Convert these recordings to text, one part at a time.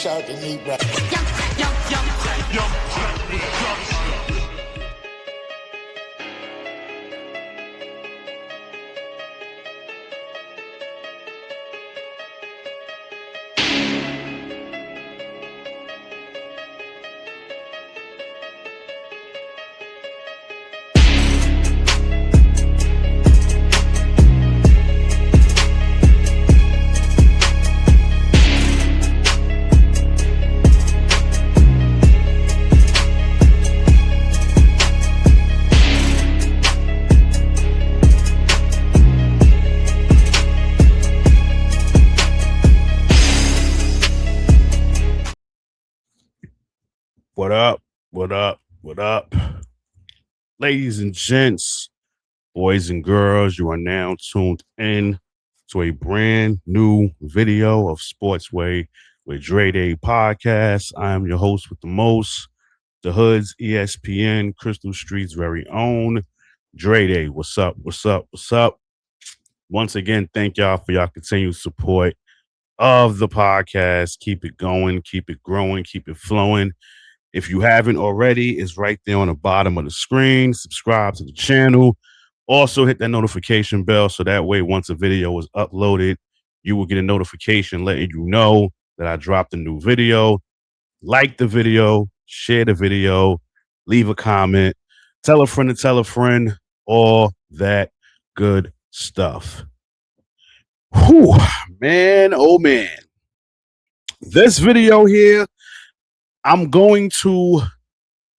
Shout out to Neat Rap. What up? What up? What up? Ladies and gents, boys and girls, you are now tuned in to a brand new video of Sportsway with Dray podcast. I am your host with the most, the Hood's ESPN, Crystal Street's very own, Dray. What's up? What's up? What's up? Once again, thank y'all for y'all continued support of the podcast. Keep it going, keep it growing, keep it flowing. If you haven't already, it's right there on the bottom of the screen. Subscribe to the channel. Also hit that notification bell so that way once a video is uploaded, you will get a notification letting you know that I dropped a new video. Like the video, share the video, leave a comment, tell a friend, all that good stuff. Whew, man, oh man. This video here, I'm going to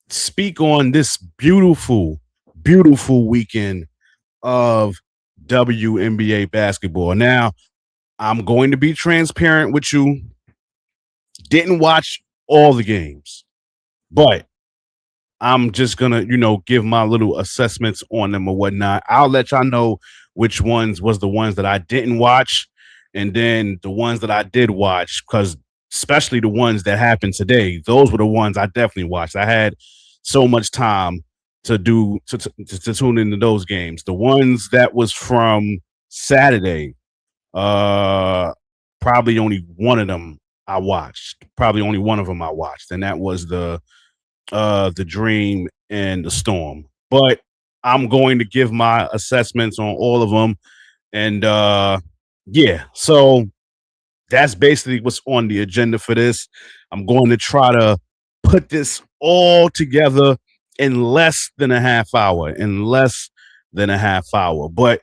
speak on this beautiful, beautiful weekend of WNBA basketball. Now, I'm going to be transparent with you. Didn't watch all the games, but I'm just going to, give my little assessments on them or whatnot. I'll let y'all know which ones was the ones that I didn't watch and then the ones that I did watch, because especially the ones that happened today, those were the ones I definitely watched. I had so much time to tune into those games. The ones that was from Saturday, probably only one of them I watched. Probably only one of them I watched, and that was the Dream and the Storm. But I'm going to give my assessments on all of them, and yeah, so that's basically what's on the agenda for this. I'm going to try to put this all together in less than a half hour. But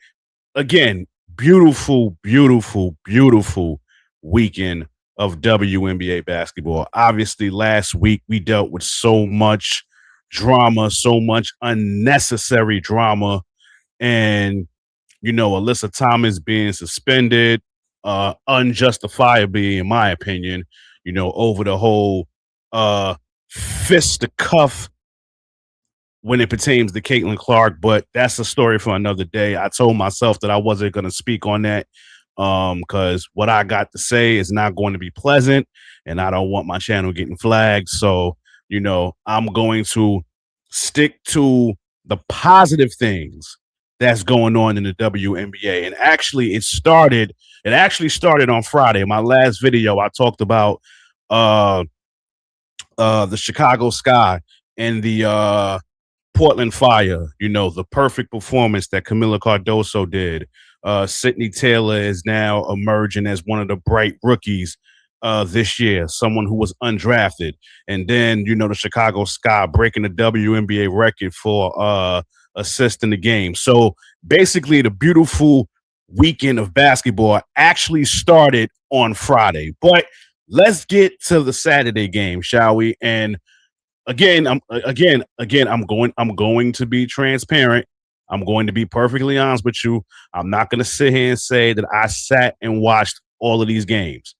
again, beautiful, beautiful, beautiful weekend of WNBA basketball. Obviously, last week we dealt with so much drama, so much unnecessary drama. And, Alyssa Thomas being suspended, unjustifiably, in my opinion, over the whole fist to cuff when it pertains to Caitlin Clark. But that's a story for another day. I told myself that I wasn't going to speak on that because what I got to say is not going to be pleasant, and I don't want my channel getting flagged. So, I'm going to stick to the positive things that's going on in the WNBA. And actually, it actually started on Friday. In my last video, I talked about the Chicago Sky and the Portlandfire, the perfect performance that Camila Cardoso did. Sydney Taylor is now emerging as one of the bright rookies this year, someone who was undrafted. And then, the Chicago Sky breaking the WNBA record for assist in the game. So basically the beautiful weekend of basketball actually started on Friday. But let's get to the Saturday game, shall we? And again, I'm going to be transparent. I'm going to be perfectly honest with you. I'm not going to sit here and say that I sat and watched all of these games.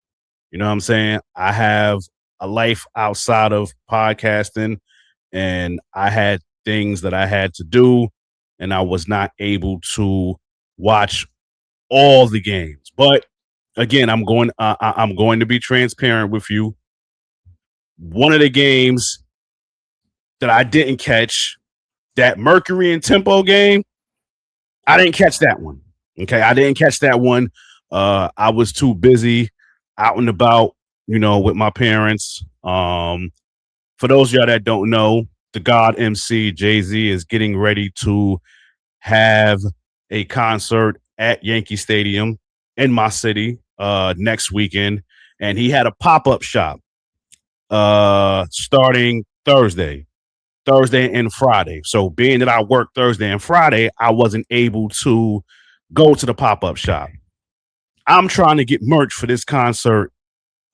You know what I'm saying? I have a life outside of podcasting, and I had things that I had to do, and I was not able to watch all the games. But again, I'm going to be transparent with you. One of the games that I didn't catch, that Mercury and Tempo game, I didn't catch that one. Okay, I didn't catch that one. I was too busy out and about, with my parents. For those of y'all that don't know, the God MC Jay-Z is getting ready to have a concert at Yankee Stadium in my city next weekend, and he had a pop-up shop starting Thursday and Friday. So being that I work Thursday and Friday, I wasn't able to go to the pop-up shop. I'm trying to get merch for this concert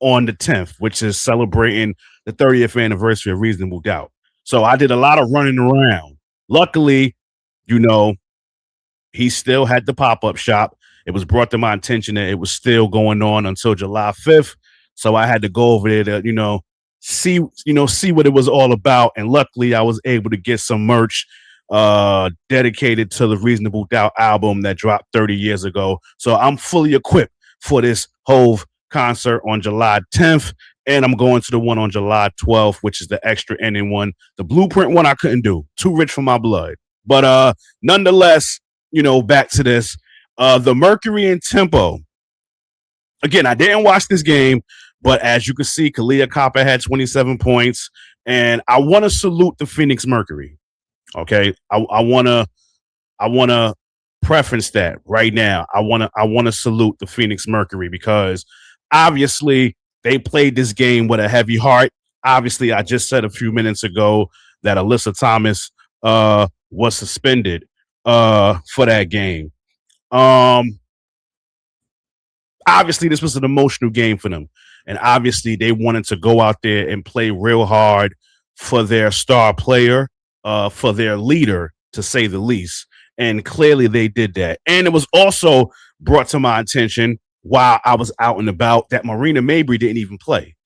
on the 10th, which is celebrating the 30th anniversary of Reasonable Doubt. So I did a lot of running around. Luckily, he still had the pop-up shop. It was brought to my attention that it was still going on until July 5th. So I had to go over there to, see what it was all about. And luckily I was able to get some merch dedicated to the Reasonable Doubt album that dropped 30 years ago. So I'm fully equipped for this Hove concert on July 10th. And I'm going to the one on July 12th, which is the extra ending one. The Blueprint one I couldn't do. Too rich for my blood. But nonetheless, back to this. The Mercury and Tempo. Again, I didn't watch this game, but as you can see, Kalia Copper had 27 points. And I want to salute the Phoenix Mercury. Okay. I wanna preference that right now. I wanna salute the Phoenix Mercury because obviously they played this game with a heavy heart. Obviously, I just said a few minutes ago that Alyssa Thomas was suspended for that game. Obviously, this was an emotional game for them. And obviously, they wanted to go out there and play real hard for their star player, for their leader, to say the least. And clearly they did that. And it was also brought to my attention while I was out and about that Marina Mabry didn't even play.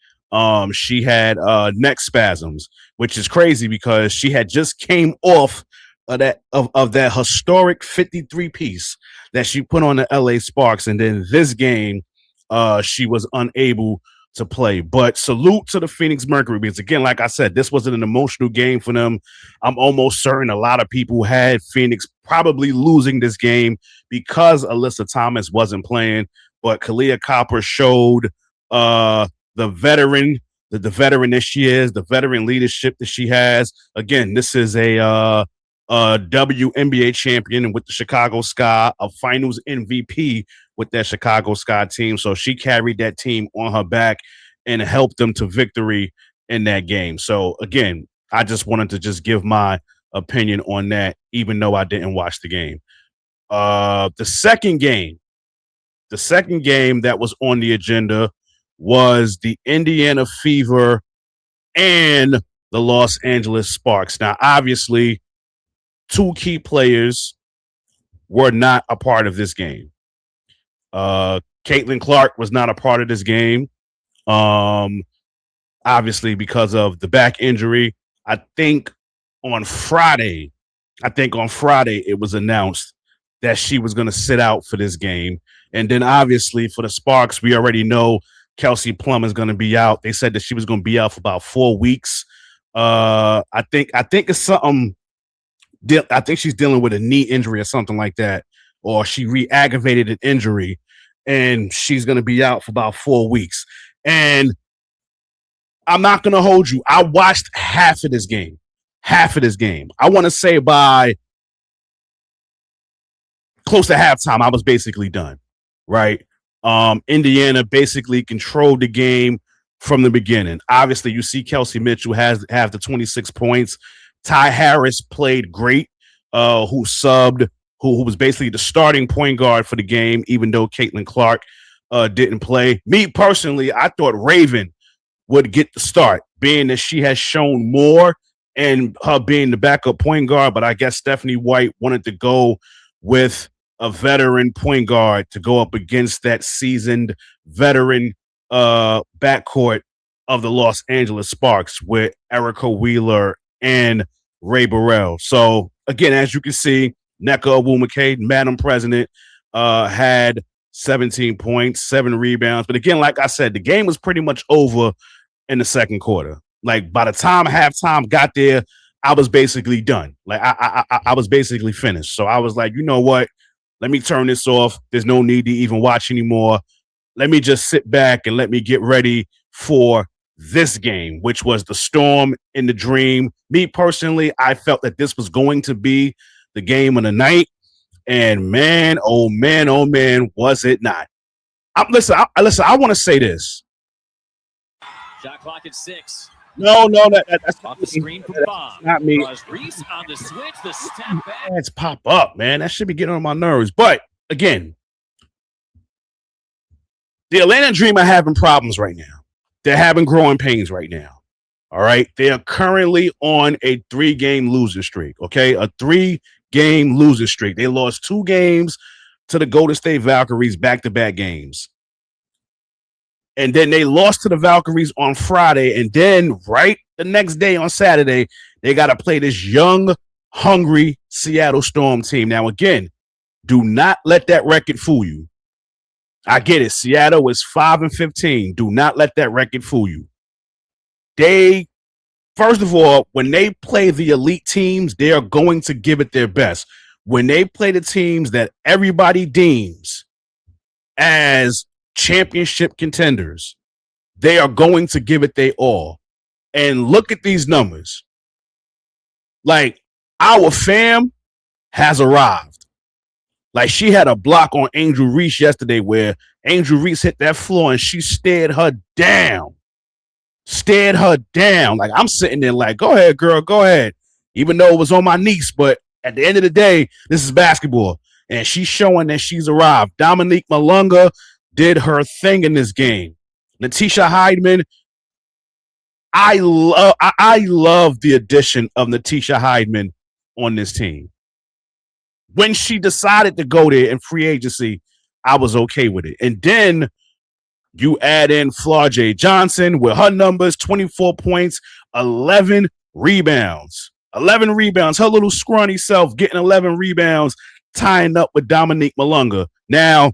She had neck spasms, which is crazy because she had just came off of that historic 53 piece that she put on the LA Sparks. And then this game, she was unable to play. But salute to the Phoenix Mercury because, again, like I said, this wasn't an emotional game for them. I'm almost certain a lot of people had Phoenix probably losing this game because Alyssa Thomas wasn't playing. But Kalia Copper showed the veteran that she is, the veteran leadership that she has. Again, this is a WNBA champion with the Chicago Sky, a finals MVP with that Chicago Sky team. So she carried that team on her back and helped them to victory in that game. So again, I just wanted to just give my opinion on that, even though I didn't watch the game. The second game that was on the agenda was the Indiana Fever and the Los Angeles Sparks. Now, obviously, two key players were not a part of this game. Caitlin Clark was not a part of this game. Obviously, because of the back injury. I think on Friday it was announced that she was going to sit out for this game. And then obviously for the Sparks, we already know Kelsey Plum is going to be out. They said that she was going to be out for about 4 weeks. I think it's something. I think she's dealing with a knee injury or something like that, or she re-aggravated an injury, and she's going to be out for about 4 weeks. And I'm not going to hold you. I watched half of this game. I want to say by close to halftime, I was basically done, right? Indiana basically controlled the game from the beginning. Obviously, you see Kelsey Mitchell have the 26 points. Ty Harris played great, who subbed, who was basically the starting point guard for the game, even though Caitlin Clark didn't play. Me personally, I thought Raven would get the start, being that she has shown more and her being the backup point guard. But I guess Stephanie White wanted to go with a veteran point guard to go up against that seasoned veteran backcourt of the Los Angeles Sparks with Erica Wheeler and Ray Burrell. So again, as you can see, Nneka Onwuemeka, Madam President, had 17 points, 7 rebounds. But again, like I said, the game was pretty much over in the second quarter. Like by the time halftime got there, I was basically done. Like I was basically finished. So I was like, you know what? Let me turn this off. There's no need to even watch anymore. Let me just sit back and let me get ready for this game, which was the Storm in the Dream. Me personally, I felt that this was going to be the game of the night. And man, oh man, was it not. Listen, I want to say this. Shot clock at 6. No, that's off the screen from Bob. Not me. Reese on the switch, the step back. Let's pop up, man. That should be getting on my nerves. But again, the Atlanta Dream are having problems right now. They're having growing pains right now. All right. They are currently on a 3-game losing streak. Okay. A 3-game losing streak. They lost 2 games to the Golden State Valkyries, back-to-back games. And then they lost to the Valkyries on Friday. And then right the next day on Saturday, they got to play this young, hungry Seattle Storm team. Now, again, do not let that record fool you. I get it. Seattle is 5-15. Do not let that record fool you. They, first of all, when they play the elite teams, they are going to give it their best. When they play the teams that everybody deems as championship contenders, they are going to give it their all. And look at these numbers. Like, our fam has arrived. Like, she had a block on Angel Reese yesterday where Angel Reese hit that floor and she stared her down. Like, I'm sitting there like, go ahead, girl, go ahead. Even though it was on my niece, but at the end of the day, this is basketball. And she's showing that she's arrived. Dominique Malunga did her thing in this game. Natisha Hydeman, I love the addition of Natisha Hydeman on this team. When she decided to go there in free agency, I was okay with it. And then you add in Flau'jae Johnson with her numbers, 24 points, 11 rebounds. 11 rebounds. Her little scrawny self getting 11 rebounds, tying up with Dominique Malunga. Now,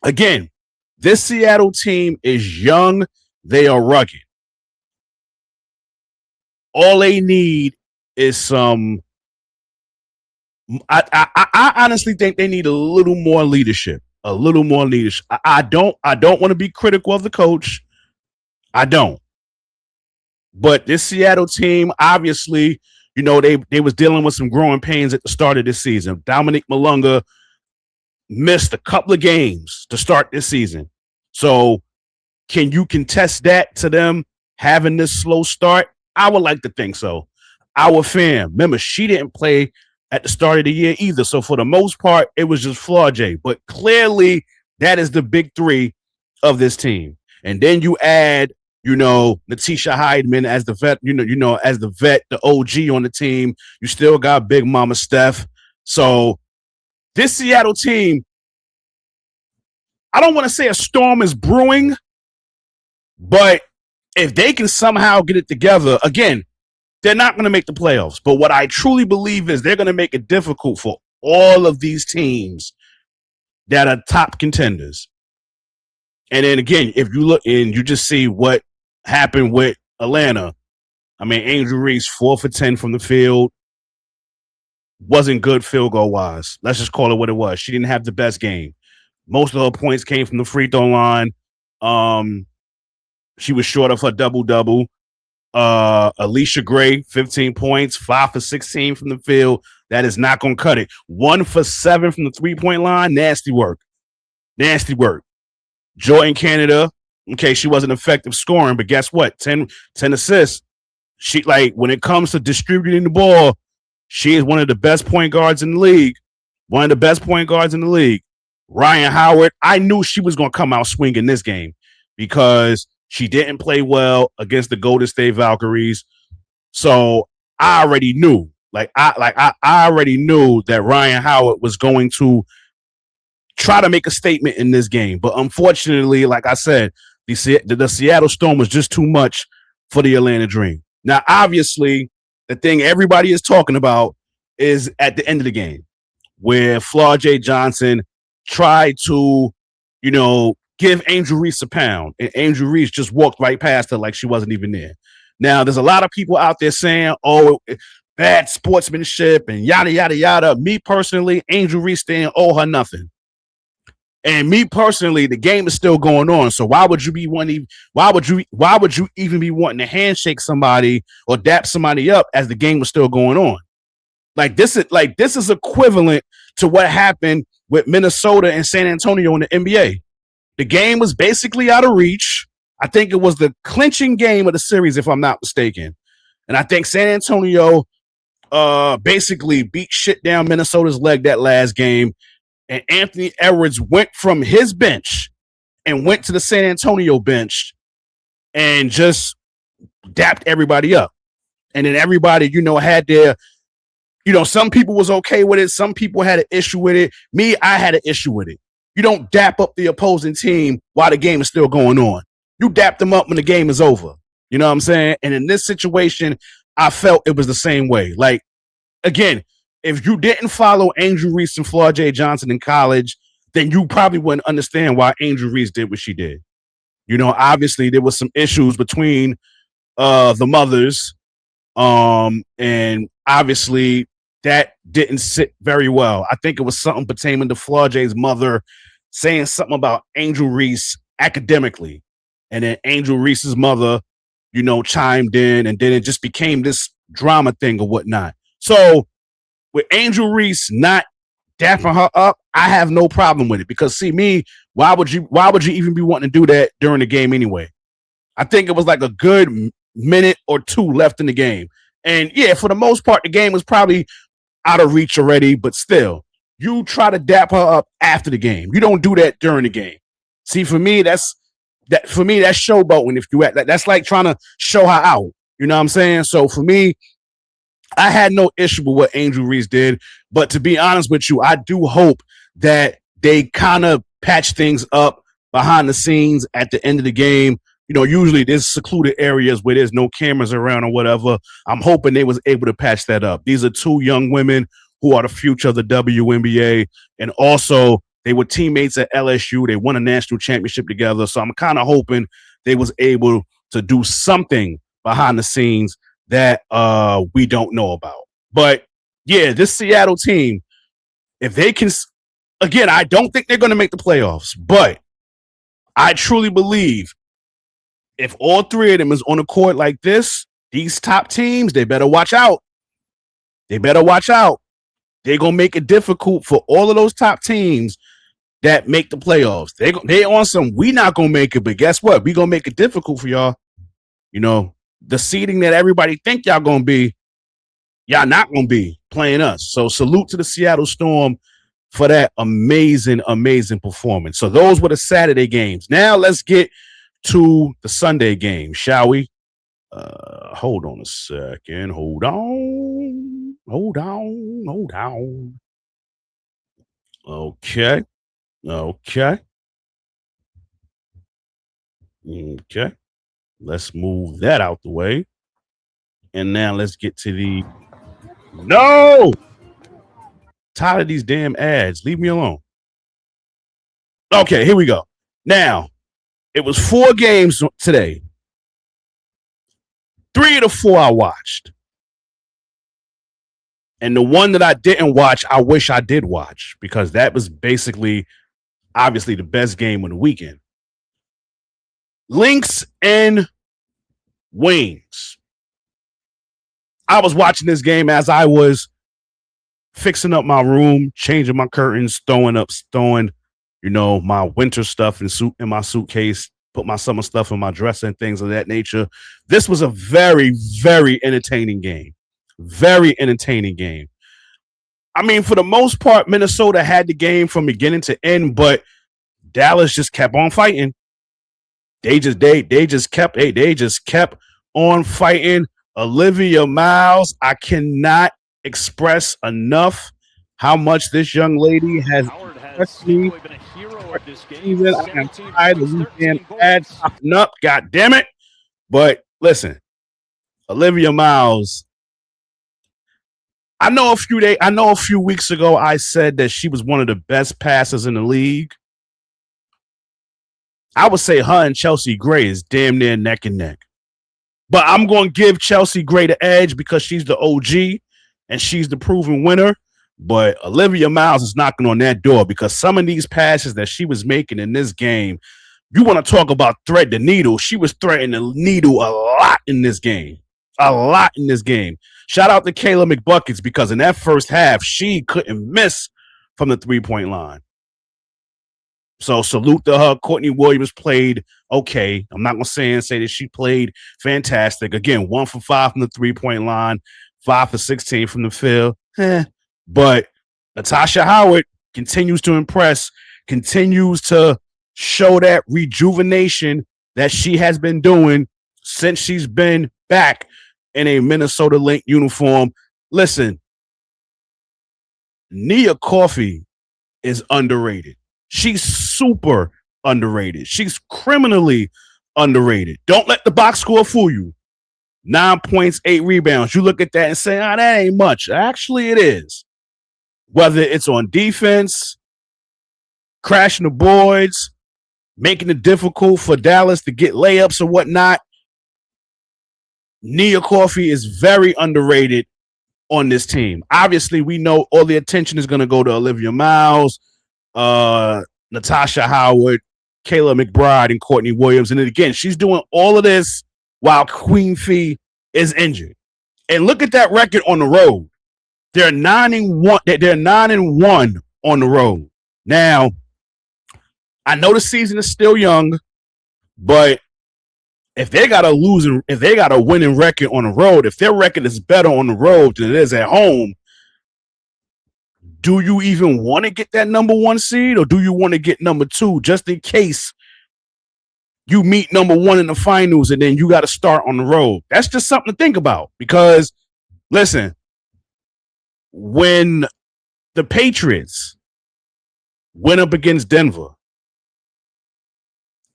again, this Seattle team is young. They are rugged. All they need is some. I honestly think they need a little more leadership. A little more leadership. I don't want to be critical of the coach. I don't. But this Seattle team, obviously, you know, they was dealing with some growing pains at the start of this season. Dominique Malunga missed a couple of games to start this season. So can you contest that to them having this slow start? I would like to think so. Our fam, remember, she didn't play at the start of the year either. So for the most part, it was just Flau'jae. But clearly, that is the big 3 of this team. And then you add, you know, Natisha Hydeman as the vet, as the vet, the OG on the team. You still got Big Mama Steph. So this Seattle team, I don't want to say a storm is brewing, but if they can somehow get it together, again, they're not going to make the playoffs. But what I truly believe is they're going to make it difficult for all of these teams that are top contenders. And then again, if you look and you just see what happened with Atlanta, I mean, Angel Reese, 4 for 10 from the field. Wasn't good field goal wise. Let's just call it what it was. She didn't have the best game. Most of her points came from the free throw line. She was short of her double-double. Alicia Gray, 15 points, 5 for 16 from the field. That is not going to cut it. 1 for 7 from the three-point line. Nasty work. Joy in Canada. Okay, she wasn't effective scoring, but guess what? 10 assists. She, like, when it comes to distributing the ball, she is one of the best point guards in the league. Ryan Howard, I knew she was going to come out swinging this game because she didn't play well against the Golden State Valkyries. So I already knew, I already knew that Ryan Howard was going to try to make a statement in this game. But unfortunately, like I said, the Seattle Storm was just too much for the Atlanta Dream. Now, obviously, the thing everybody is talking about is at the end of the game where Flau'jae Johnson tried to, give Angel Reese a pound, and Angel Reese just walked right past her like she wasn't even there. Now, there's a lot of people out there saying, oh, bad sportsmanship and yada, yada, yada. Me personally, Angel Reese didn't owe her nothing. And me personally, the game is still going on. So why would you even be wanting to handshake somebody or dap somebody up as the game was still going on? This is equivalent to what happened with Minnesota and San Antonio in the NBA. The game was basically out of reach. I think it was the clinching game of the series, if I'm not mistaken. And I think San Antonio basically beat shit down Minnesota's leg that last game. And Anthony Edwards went from his bench and went to the San Antonio bench and just dapped everybody up. And then everybody, had their, some people was okay with it. Some people had an issue with it. Me, I had an issue with it. You don't dap up the opposing team while the game is still going on. You dap them up when the game is over. You know what I'm saying? And in this situation, I felt it was the same way. Like, again, if you didn't follow Angel Reese and Flora J. Johnson in college, then you probably wouldn't understand why Angel Reese did what she did. Obviously there was some issues between the mothers, and obviously that didn't sit very well. I think it was something pertaining to Flora J's mother saying something about Angel Reese academically, and then Angel Reese's mother, chimed in, and then it just became this drama thing or whatnot. So with Angel Reese not dapping her up, I have no problem with it because see me, why would you even be wanting to do that during the game anyway? I think it was like a good minute or two left in the game. And yeah, for the most part, the game was probably out of reach already, but still, you try to dap her up after the game. You don't do that during the game. See, for me, that's showboating. If you act that's like trying to show her out. You know what I'm saying? So for me, I had no issue with what Angel Reese did, but to be honest with you, I do hope that they kind of patch things up behind the scenes at the end of the game. Usually there's secluded areas where there's no cameras around or whatever. I'm hoping they was able to patch that up. These are two young women who are the future of the WNBA, and also they were teammates at LSU. They won a national championship together, so I'm kind of hoping they was able to do something behind the scenes that we don't know about. But yeah, this Seattle team, if they can, again, I don't think they're going to make the playoffs, but I truly believe if all three of them is on a court like this, these top teams, they better watch out. They're going to make it difficult for all of those top teams that make the playoffs. They on some, we not going to make it, but guess what? We going to make it difficult for y'all. The seeding that everybody think y'all gonna be, y'all not gonna be playing us. So salute to the Seattle Storm for that amazing, amazing performance. So those were the Saturday games. Now let's get to the Sunday game, shall we? Hold on a second. Hold on. Okay. Let's move that out the way. And now let's get to the... No! Tired of these damn ads. Leave me alone. Okay, here we go. Now, it was 4 games today. 3 of the 4 I watched. And the one that I didn't watch, I wish I did watch because that was basically, obviously, the best game of the weekend. Lynx and Wings. I was watching this game as I was fixing up my room, changing my curtains, throwing my winter stuff in my suitcase, put my summer stuff in my dresser and things of that nature. This was a very, very entertaining game. Very entertaining game. I mean, for the most part, Minnesota had the game from beginning to end, but Dallas just kept on fighting. They just kept on fighting. Olivia Miles, I cannot express enough how much this young lady has impressed me. Been a hero of this game. Even I am tired of weekend ads popping up. God damn it! But listen, Olivia Miles. I know a few weeks ago I said that she was one of the best passers in the league. I would say her and Chelsea Gray is damn near neck and neck. But I'm going to give Chelsea Gray the edge because she's the OG and she's the proven winner. But Olivia Miles is knocking on that door because some of these passes that she was making in this game, you want to talk about thread the needle. She was threading the needle a lot in this game. A lot in this game. Shout out to Kayla McBuckets because in that first half, she couldn't miss from the three-point line. So salute to her. Courtney Williams played okay. I'm not going to say that she played fantastic. Again, 1 for 5 from the three-point line, 5 for 16 from the field. But Natasha Howard continues to impress, continues to show that rejuvenation that she has been doing since she's been back in a Minnesota Lynx uniform. Listen, Nia Coffey is underrated. She's super underrated. She's criminally underrated. Don't let the box score fool you. 9 points, 8 rebounds. You look at that and say, that ain't much. Actually, it is. Whether it's on defense, crashing the boards, making it difficult for Dallas to get layups or whatnot, Nia Coffey is very underrated on this team. Obviously, we know all the attention is going to go to Olivia Miles, Natasha Howard, Kayla McBride, and Courtney Williams. And then again, she's doing all of this while Queen Fee is injured. And look at that record on the road. They're 9-1. They're 9-1 on the road. Now, I know the season is still young, but if they got a winning record on the road, if their record is better on the road than it is at home, do you even want to get that number 1 seed, or do you want to get number 2 just in case you meet number 1 in the finals and then you got to start on the road? That's just something to think about because, listen, when the Patriots went up against Denver,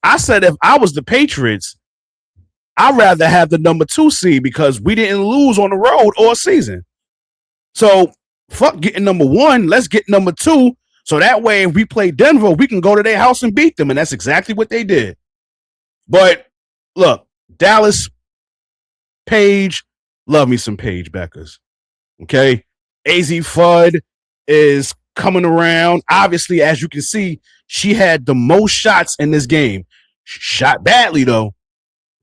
I said if I was the Patriots, I'd rather have the number 2 seed because we didn't lose on the road all season. So fuck getting number 1. Let's get number 2. So that way, if we play Denver, we can go to their house and beat them. And that's exactly what they did. But look, Dallas, Paige, love me some Paige Beckers. Okay. AZ Fudd is coming around. Obviously, as you can see, she had the most shots in this game. Shot badly, though.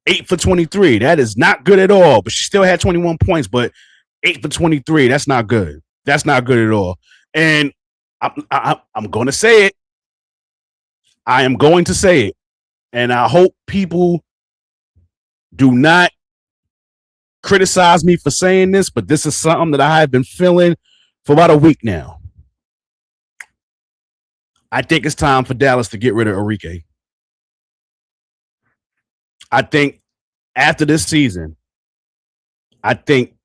8 for 23. That is not good at all. But she still had 21 points, but 8 for 23. That's not good. That's not good at all. And I'm going to say it. I am going to say it. And I hope people do not criticize me for saying this, but this is something that I have been feeling for about a week now. I think it's time for Dallas to get rid of Enrique. I think after this season, I think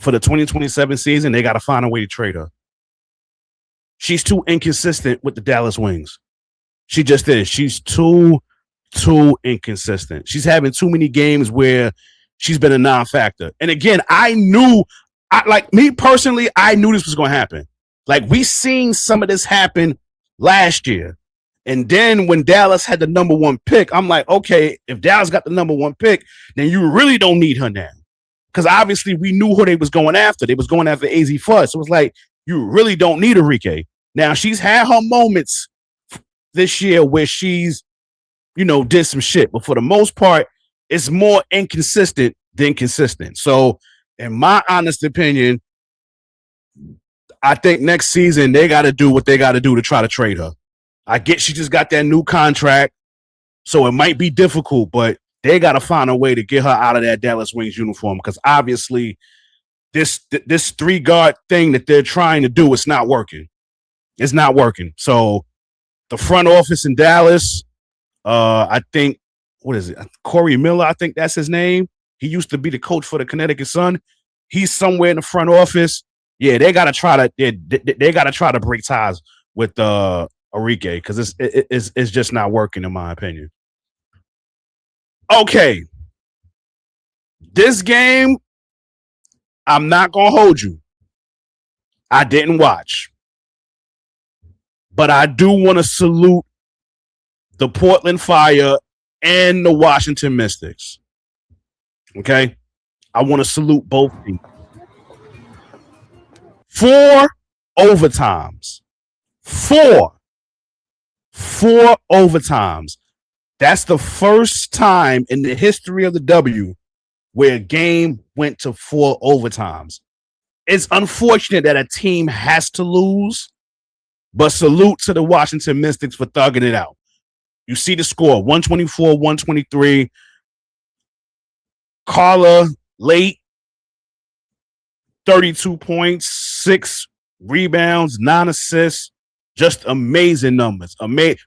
for the 2027 season, they got to find a way to trade her. She's too inconsistent with the Dallas Wings. She just is. She's too inconsistent. She's having too many games where she's been a non-factor. And again, I knew this was going to happen. Like, we seen some of this happen last year. And then when Dallas had the number 1 pick, I'm like, okay, if Dallas got the number 1 pick, then you really don't need her now. Because obviously we knew who they was going after. They was going after AZ Fudd. So it was like, you really don't need Enrique. Now, she's had her moments this year where she's, did some shit. But for the most part, it's more inconsistent than consistent. So in my honest opinion, I think next season they got to do what they got to do to try to trade her. I get she just got that new contract, so it might be difficult, but they got to find a way to get her out of that Dallas Wings uniform because obviously this 3-guard thing that they're trying to do, it's not working. It's not working. So the front office in Dallas, I think, what is it? Corey Miller, I think that's his name. He used to be the coach for the Connecticutsun. He's somewhere in the front office. Yeah, they got to try to they got to try to break ties with Enrique because it's just not working in my opinion. Okay, this game, I'm not gonna hold you. I didn't watch, but I do want to salute the Portland Fire and the Washington Mystics. Okay, I want to salute both teams for overtimes. Four overtimes. That's the first time in the history of the W where a game went to 4 overtimes. It's unfortunate that a team has to lose, but salute to the Washington Mystics for thugging it out. You see the score, 124, 123. Carla late, 32 points, 6 rebounds, 9 assists. Just amazing numbers.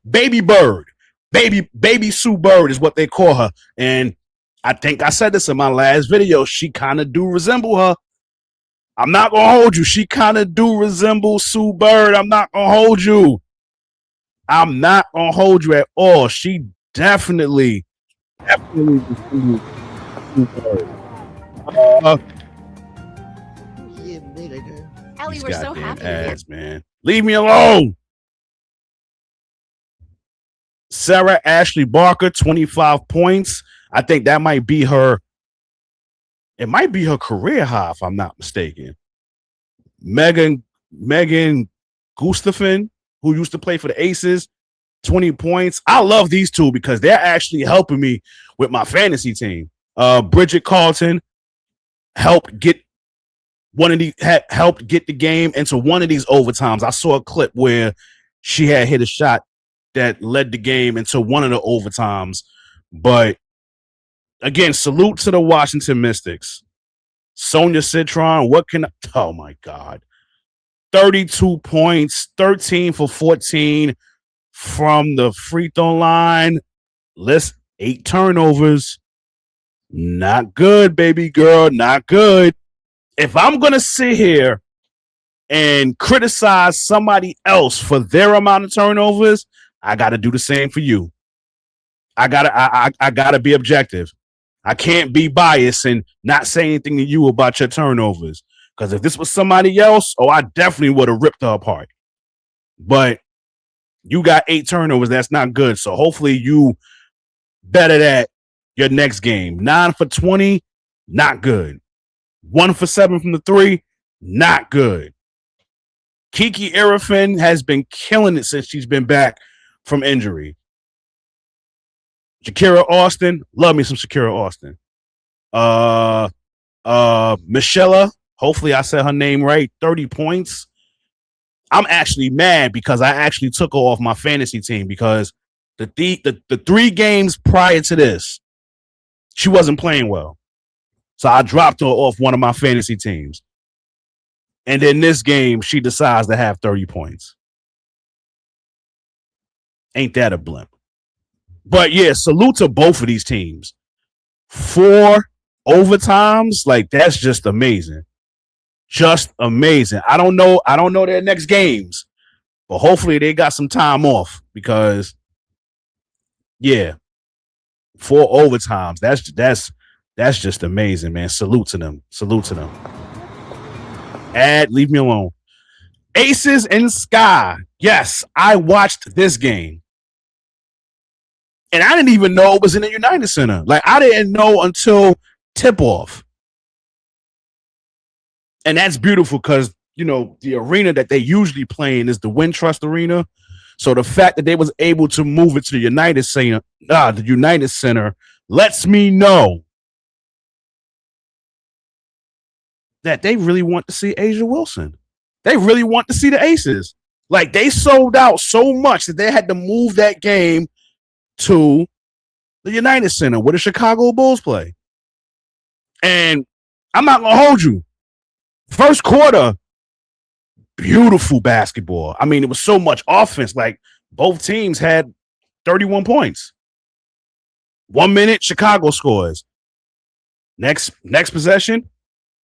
Baby Bird. Baby Sue Bird is what they call her. And I think I said this in my last video. She kind of do resemble her. I'm not going to hold you. She kind of do resemble Sue Bird. I'm not going to hold you. I'm not going to hold you at all. She definitely resembles Sue Bird. Ellie, we're so happy ads, man. Leave me alone. Sarah Ashley Barker, 25 points. I think that might be her. It might be her career high, if I'm not mistaken. Megan Gustafson, who used to play for the Aces, 20 points. I love these two because they're actually helping me with my fantasy team. Bridget Carlton helped get the game into one of these overtimes. I saw a clip where she had hit a shot that led the game into one of the overtimes. But again, salute to the Washington Mystics. Sonia Citron, oh my God. 32 points, 13 for 14 from the free throw line. 8 turnovers. Not good, baby girl. Not good. If I'm going to sit here and criticize somebody else for their amount of turnovers, I got to do the same for you. I gotta be objective. I can't be biased and not say anything to you about your turnovers. Because if this was somebody else, I definitely would have ripped her apart. But you got 8 turnovers. That's not good. So hopefully you better that your next game. 9 for 20, not good. 1 for 7 from the 3, not good. Kiki Arafin has been killing it since she's been back from injury. Shakira Austin, love me some Shakira Austin. Michelle, hopefully I said her name right, 30 points. I'm actually mad because I actually took her off my fantasy team because the 3 games prior to this, she wasn't playing well. So I dropped her off one of my fantasy teams. And then this game, she decides to have 30 points. Ain't that a blimp? But yeah, salute to both of these teams. 4 overtimes, like that's just amazing. Just amazing. I don't know their next games, but hopefully they got some time off because yeah, 4 overtimes. That's just amazing, man. Salute to them. Leave me alone. Aces and Sky. Yes, I watched this game. And I didn't even know it was in the United Center. Like, I didn't know until tip-off. And that's beautiful because, the arena that they usually play in is the Wintrust Arena. So the fact that they was able to move it to the United Center lets me know that they really want to see Asia Wilson. They really want to see the Aces. Like, they sold out so much that they had to move that game to the United Center where the Chicago Bulls play. And I'm not going to hold you. First quarter, beautiful basketball. I mean, it was so much offense. Like, both teams had 31 points. 1 minute, Chicago scores. Next possession,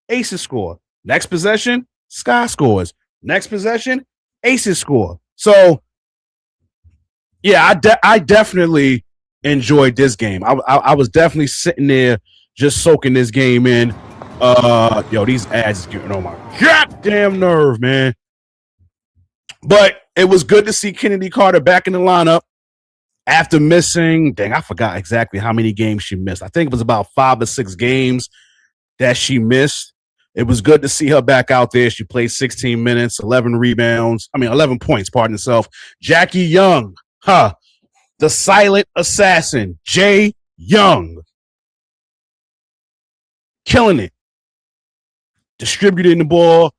Aces score. Next possession, Sky scores. Next possession, Aces score. So, yeah, I definitely enjoyed this game. I was definitely sitting there just soaking this game in. These ads is getting on my goddamn nerve, man. But it was good to see Kennedy Carter back in the lineup after missing, I forgot exactly how many games she missed. I think it was about 5 or 6 games that she missed. It was good to see her back out there. She played 16 minutes, 11 points, pardon herself. Jackie Young, the silent assassin, Jay Young. Killing it. Distributing the ball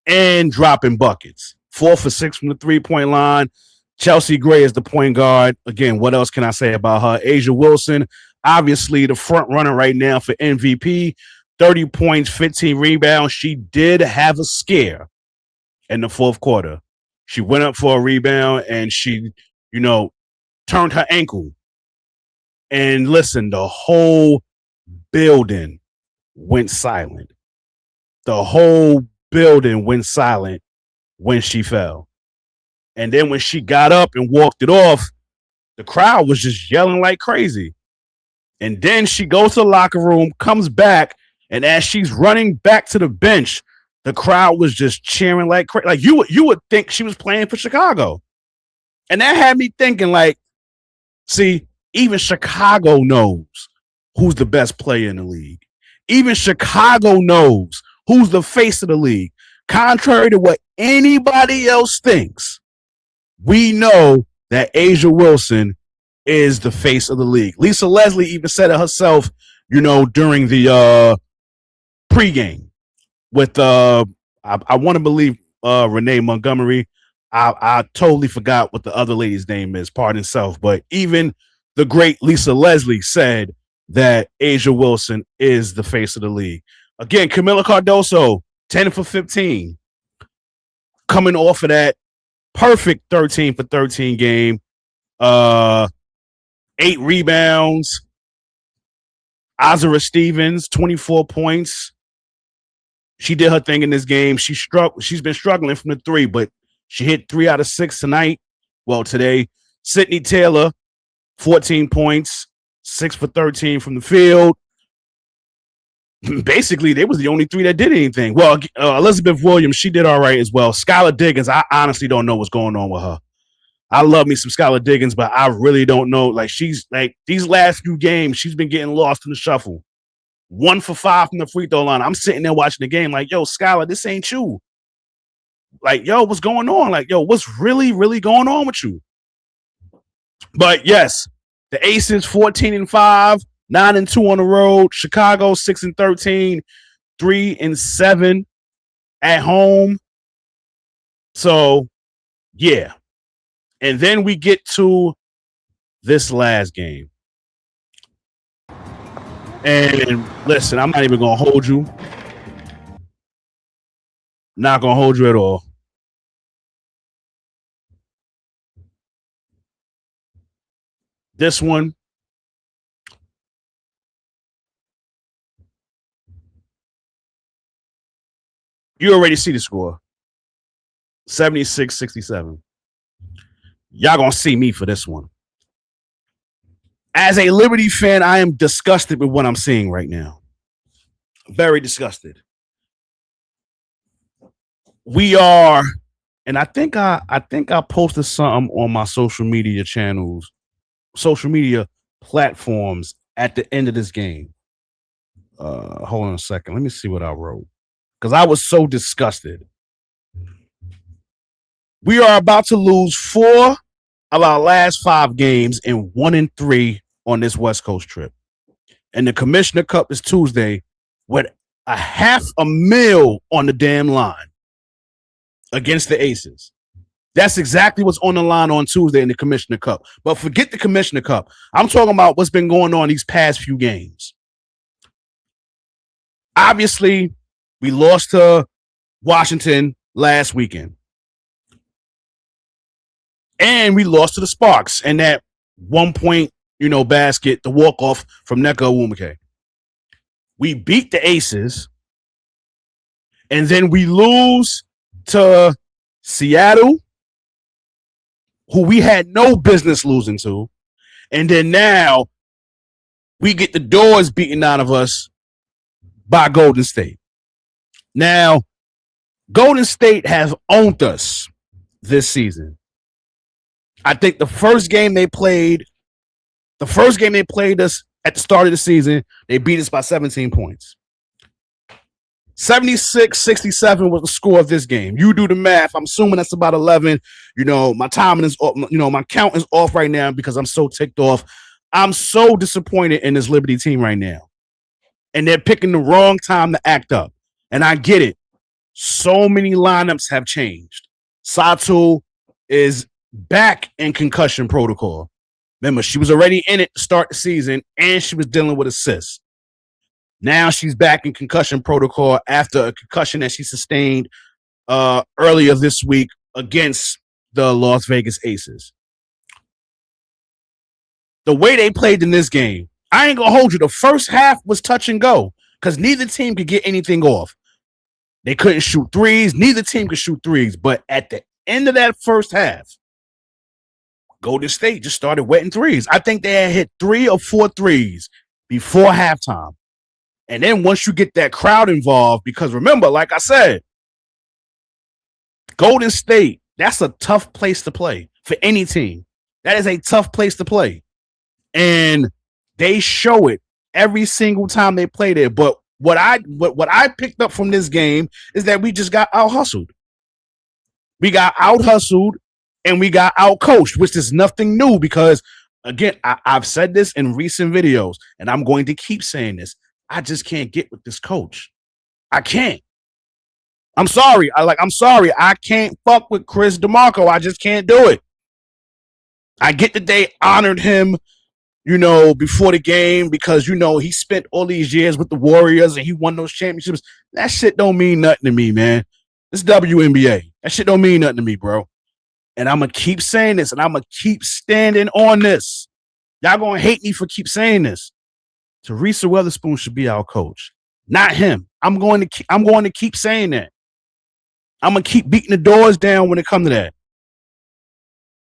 and dropping buckets. 4 for 6 from the three-point line. Chelsea Gray is the point guard. Again, what else can I say about her? Asia Wilson, obviously the front runner right now for MVP. 30 points, 15 rebounds. She did have a scare in the fourth quarter. She went up for a rebound and she, turned her ankle. And listen, the whole building went silent. The whole building went silent when she fell. And then when she got up and walked it off, the crowd was just yelling like crazy. And then she goes to the locker room, comes back, and as she's running back to the bench, the crowd was just cheering like crazy. Like you would think she was playing for Chicago. And that had me thinking, like, see, even Chicago knows who's the best player in the league. Even Chicago knows who's the face of the league. Contrary to what anybody else thinks, we know that Asia Wilson is the face of the league. Lisa Leslie even said it herself, during the pregame with I want to believe Renee Montgomery. I totally forgot what the other lady's name is, pardon self, but even the great Lisa Leslie said that Asia Wilson is the face of the league. Again, Camila Cardoso, 10 for 15, coming off of that perfect 13 for 13 game, 8 rebounds. Azara Stevens, 24 points. She did her thing in this game. She's been struggling from the three, but she hit 3 out of 6 tonight. Well, today. Sydney Taylor, 14 points, 6 for 13 from the field. Basically, they was the only 3 that did anything. Well, Elizabeth Williams, she did all right as well. Skylar Diggins, I honestly don't know what's going on with her. I love me some Skylar Diggins, but I really don't know. Like, she's like these last few games, she's been getting lost in the shuffle. 1 for 5 from the free throw line. I'm sitting there watching the game like, yo, Skylar, this ain't you. Like, yo, what's going on? Like, yo, what's really, really going on with you? But yes, the Aces 14-5, 9-2 on the road. Chicago 6-13, 3-7 at home. So, yeah. And then we get to this last game. And listen, I'm not even going to hold you. Not going to hold you at all. This one, you already see the score. 76-67. Y'all going to see me for this one. As a Liberty fan, I am disgusted with what I'm seeing right now. Very disgusted. We are, and I think I posted something on my social media channels, social media platforms at the end of this game. Hold on a second. Let me see what I wrote. Because I was so disgusted. We are about to lose 4 of our last 5 games and 1-3 on this West Coast trip. And the Commissioner Cup is Tuesday with a $500,000 on the damn line against the Aces. That's exactly what's on the line on Tuesday in the Commissioner Cup. But forget the Commissioner Cup. I'm talking about what's been going on these past few games. Obviously, we lost to Washington last weekend. And we lost to the Sparks and that 1-point, basket, the walk-off from Nneka Onwuemeke. We beat the Aces. And then we lose to Seattle, who we had no business losing to. And then now we get the doors beaten out of us by Golden State. Now, Golden State have owned us this season. I think the first game they played us at the start of the season, they beat us by 17 points. 76-67 was the score of this game. You do the math. I'm assuming that's about 11. My timing is off, my count is off right now because I'm so ticked off. I'm so disappointed in this Liberty team right now. And they're picking the wrong time to act up. And I get it. So many lineups have changed. Sato is back in concussion protocol. Remember, she was already in it to start the season, and she was dealing with assists. Now she's back in concussion protocol after a concussion that she sustained earlier this week against the Las Vegas Aces. The way they played in this game, I ain't going to hold you. The first half was touch and go because neither team could get anything off. They couldn't shoot threes. Neither team could shoot threes. But at the end of that first half, Golden State just started wetting threes. I think they had hit 3 or 4 threes before halftime. And then once you get that crowd involved, because remember, like I said, Golden State, that's a tough place to play for any team. That is a tough place to play. And they show it every single time they play there. But what I picked up from this game is that we just got out-hustled. We got out-hustled and we got out-coached, which is nothing new because, again, I've said this in recent videos, and I'm going to keep saying this. I just can't get with this coach. I can't. I'm sorry. I'm sorry. I can't fuck with Chris DeMarco. I just can't do it. I get that they honored him, before the game because, he spent all these years with the Warriors and he won those championships. That shit don't mean nothing to me, man. It's WNBA. That shit don't mean nothing to me, bro. And I'm going to keep saying this and I'm going to keep standing on this. Y'all going to hate me for keep saying this. Teresa Weatherspoon should be our coach, not him. I'm going to keep saying that. I'm going to keep beating the doors down when it comes to that.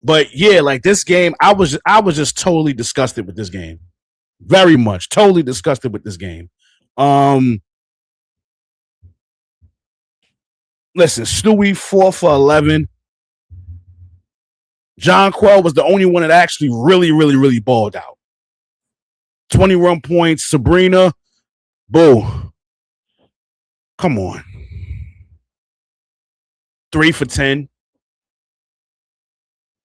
But yeah, like this game, I was just totally disgusted with this game. Very much. Totally disgusted with this game. Listen, Stewie 4 for 11. John Quell was the only one that actually really, really, really balled out. 21 points. Sabrina, boo. Come on. 3 for 10.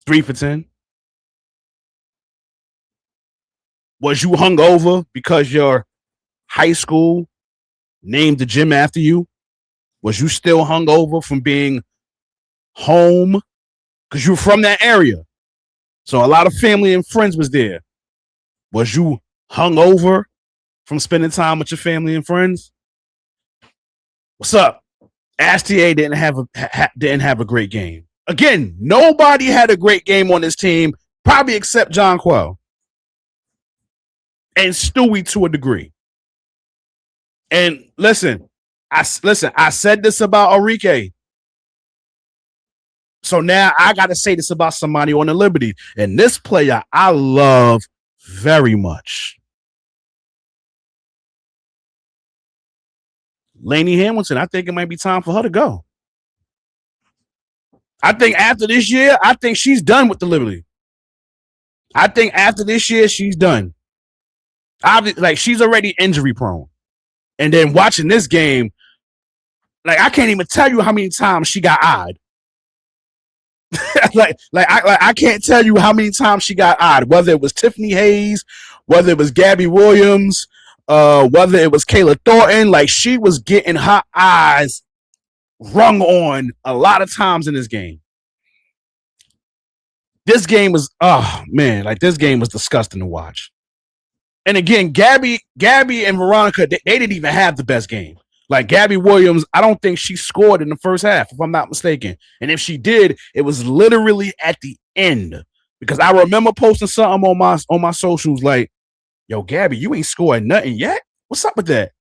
3 for 10. Was you hungover because your high school named the gym after you? Was you still hungover from being home? Because you were from that area. So a lot of family and friends was there. Was you hungover from spending time with your family and friends? What's up? Astier didn't have a great game. Again, nobody had a great game on this team, probably except John Quell. And Stewie to a degree. And listen, I said this about Enrique. So now I got to say this about somebody on the Liberty. And this player I love very much. Lainey Hamilton, I think it might be time for her to go. I think after this year, I think she's done with the Liberty. I think after this year, she's done. Like she's already injury prone. And then watching this game, like I can't even tell you how many times she got eyed. I can't tell you how many times she got eyed, whether it was Tiffany Hayes, whether it was Gabby Williams, whether it was Kayla Thornton. Like she was getting her eyes rung on a lot of times in this game. This game was, this game was disgusting to watch. And again, Gabby and Veronica, they didn't even have the best game. Like Gabby Williams, I don't think she scored in the first half, if I'm not mistaken. And if she did, it was literally at the end. Because I remember posting something on my socials like, yo, Gabby, you ain't scored nothing yet? What's up with that?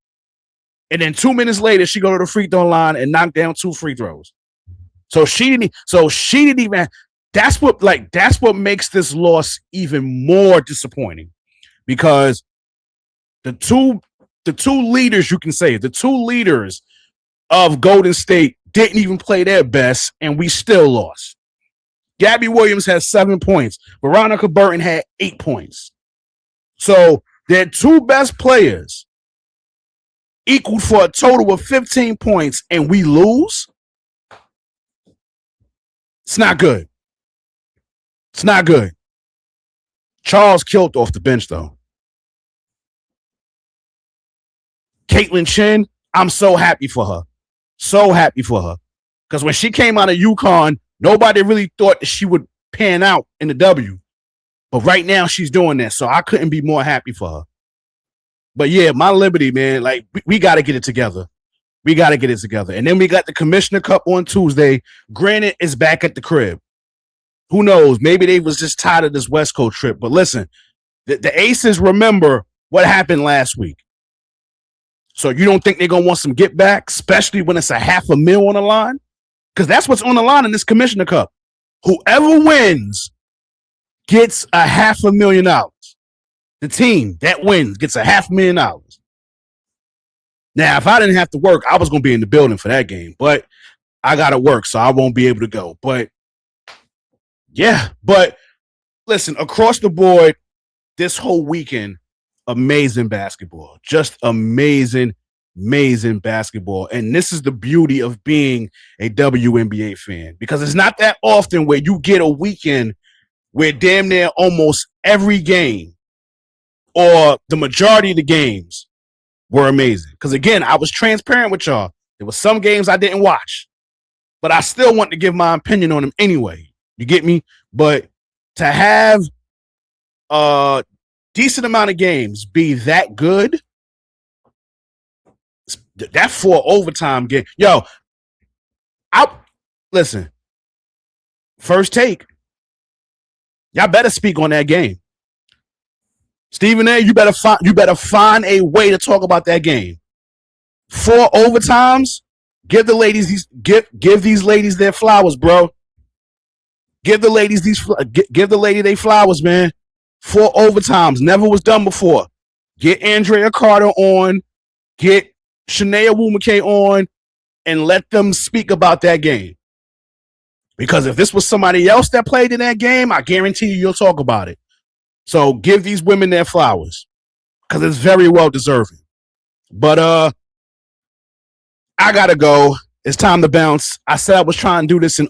And then 2 minutes later, she go to the free throw line and knock down 2 free throws. So she didn't even. That's what makes this loss even more disappointing. Because the two leaders, you can say, the 2 leaders of Golden State didn't even play their best, and we still lost. Gabby Williams had 7 points. Veronica Burton had 8 points. So their 2 best players equaled for a total of 15 points and we lose, it's not good. It's not good. Charles killed off the bench, though. Caitlin Chin, I'm so happy for her. So happy for her. Because when she came out of UConn, nobody really thought that she would pan out in the W. But right now, she's doing that. So I couldn't be more happy for her. But yeah, my Liberty, man, like, we got to get it together. We got to get it together. And then we got the Commissioner Cup on Tuesday. Granted, it's back at the crib. Who knows? Maybe they was just tired of this West Coast trip. But listen, the Aces remember what happened last week. So you don't think they're going to want some get back, especially when it's a $500,000 on the line? Because that's what's on the line in this Commissioner Cup. Whoever wins gets a $500,000. The team that wins gets a $500,000. Now, if I didn't have to work, I was going to be in the building for that game. But I got to work, so I won't be able to go. But yeah, but listen, across the board, this whole weekend, amazing basketball. Just amazing, amazing basketball. And this is the beauty of being a WNBA fan, because it's not that often where you get a weekend where damn near almost every game or the majority of the games were amazing. Because again, I was transparent with y'all. There were some games I didn't watch, but I still want to give my opinion on them anyway. You get me? But to have a decent amount of games be that good, that 4 overtime game. Yo, listen, first take. Y'all better speak on that game. Stephen A., you better find a way to talk about that game. 4 overtimes. Give the ladies give these ladies their flowers, bro. Give the ladies give the lady their flowers, man. 4 overtimes. Never was done before. Get Andrea Carter on. Get Shania Wumake on. And let them speak about that game. Because if this was somebody else that played in that game, I guarantee you'll talk about it. So give these women their flowers. Because it's very well deserving. But I gotta go. It's time to bounce. I said I was trying to do this in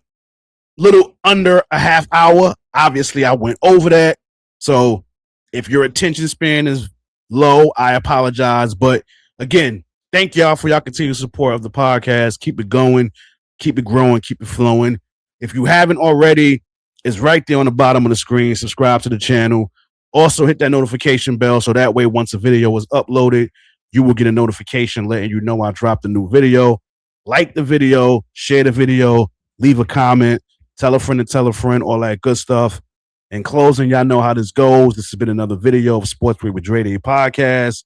little under a half hour. Obviously, I went over that. So if your attention span is low, I apologize. But again, thank y'all for y'all continued support of the podcast. Keep it going, keep it growing, keep it flowing. If you haven't already, it's right there on the bottom of the screen. Subscribe to the channel. Also hit that notification bell so that way once a video is uploaded, you will get a notification letting you know I dropped a new video. Like the video, share the video, leave a comment. Tell a friend to tell a friend, all that good stuff. In closing, y'all know how this goes. This has been another video of Sports Break with Dray podcast.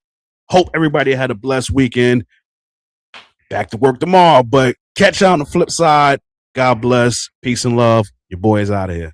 Hope everybody had a blessed weekend. Back to work tomorrow, but catch y'all on the flip side. God bless. Peace and love. Your boy is out of here.